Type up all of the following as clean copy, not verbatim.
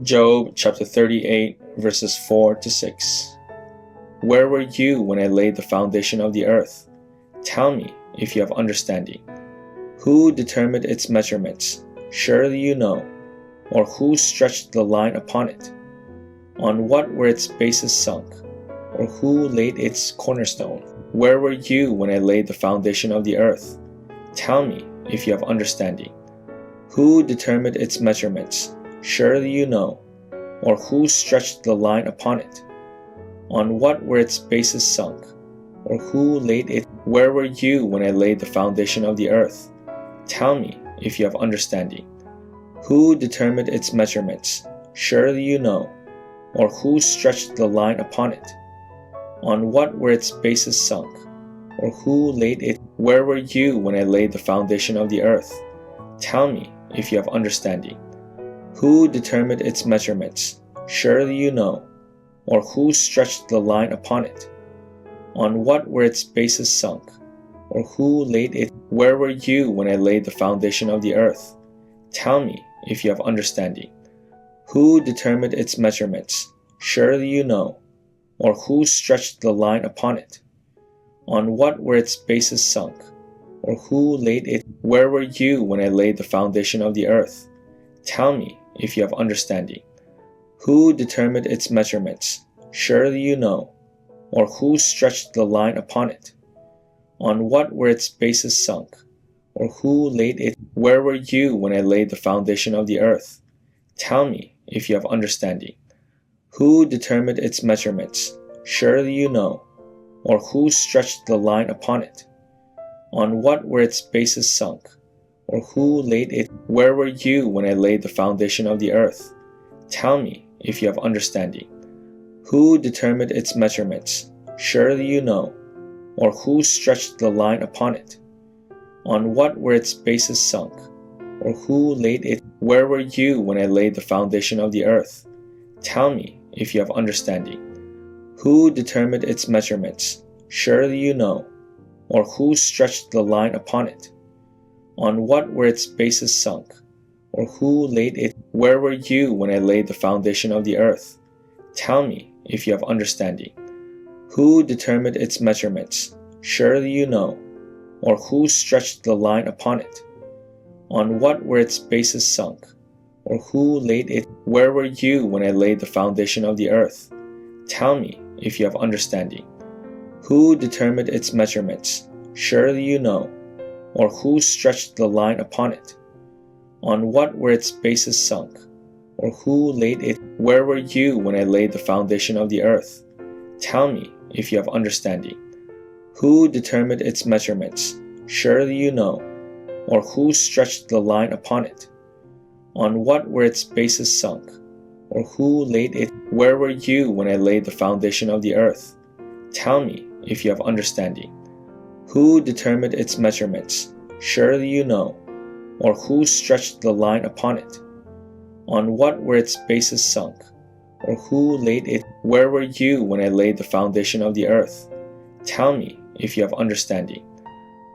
Job chapter 38 verses 4 to 6. Where were you when I laid the foundation of the earth? Tell me if you have understanding. Who determined its measurements? Surely you know. Or who stretched the line upon it? On what were its bases sunk? Or who laid its cornerstone? Where were you when I laid the foundation of the earth? Tell me if you have understanding. Who determined its measurements? Surely you know. Or who stretched the line upon it? On what were its bases sunk? Or who laid it? Where were you when I laid the foundation of the earth? Tell me if you have understanding. Who determined its measurements? Surely you know. Or who stretched the line upon it? On what were its bases sunk? Or who laid it? Where were you when I laid the foundation of the earth? Tell me if you have understanding. Who determined its measurements? Surely you know. Or who stretched the line upon it? On what were its bases sunk? Or who laid it? Where were you when I laid the foundation of the earth? Tell me if you have understanding. Who determined its measurements? Surely you know. Or who stretched the line upon it? On what were its bases sunk? Or who laid it? Where were you when I laid the foundation of the earth? Tell me if you have understanding. Who determined its measurements? Surely you know. Or who stretched the line upon it? On what were its bases sunk? Or who laid it? Where were you when I laid the foundation of the earth? Tell me if you have understanding. Who determined its measurements? Surely you know. Or who stretched the line upon it? On what were its bases sunk? Or who laid it? Where were you when I laid the foundation of the earth? Tell me if you have understanding. Who determined its measurements? Surely you know. Or who stretched the line upon it? On what were its bases sunk? Or who laid it? Where were you when I laid the foundation of the earth? Tell me if you have understanding. Who determined its measurements? Surely you know. Or who stretched the line upon it? On what were its bases sunk? Or who laid it? Where were you when I laid the foundation of the earth? Tell me if you have understanding. Who determined its measurements? Surely you know. Or who stretched the line upon it? On what were its bases sunk? Or who laid it? Where were you when I laid the foundation of the earth? Tell me if you have understanding. Who determined its measurements? Surely you know. Or who stretched the line upon it? On what were its bases sunk? Or who laid it? Where were you when I laid the foundation of the earth? Tell me if you have understanding. Who determined its measurements? Surely you know. Or who stretched the line upon it? On what were its bases sunk? Or who laid it? Where were you when I laid the foundation of the earth? Tell me if you have understanding. Who determined its measurements? Surely you know. Or who stretched the line upon it? On what were its bases sunk? Or who laid it? Where were you when I laid the foundation of the earth? Tell me if you have understanding.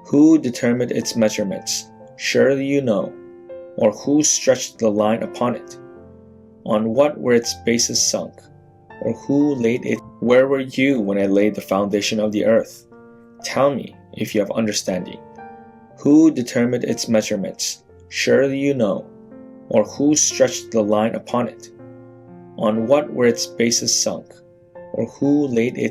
Who determined its measurements? Surely you know. Or who stretched the line upon it? On what were its bases sunk? Or who laid it? Where were you when I laid the foundation of the earth? Tell me if you have understanding. Who determined its measurements? Surely you know. Or who stretched the line upon it? On what were its bases sunk? Or who laid it?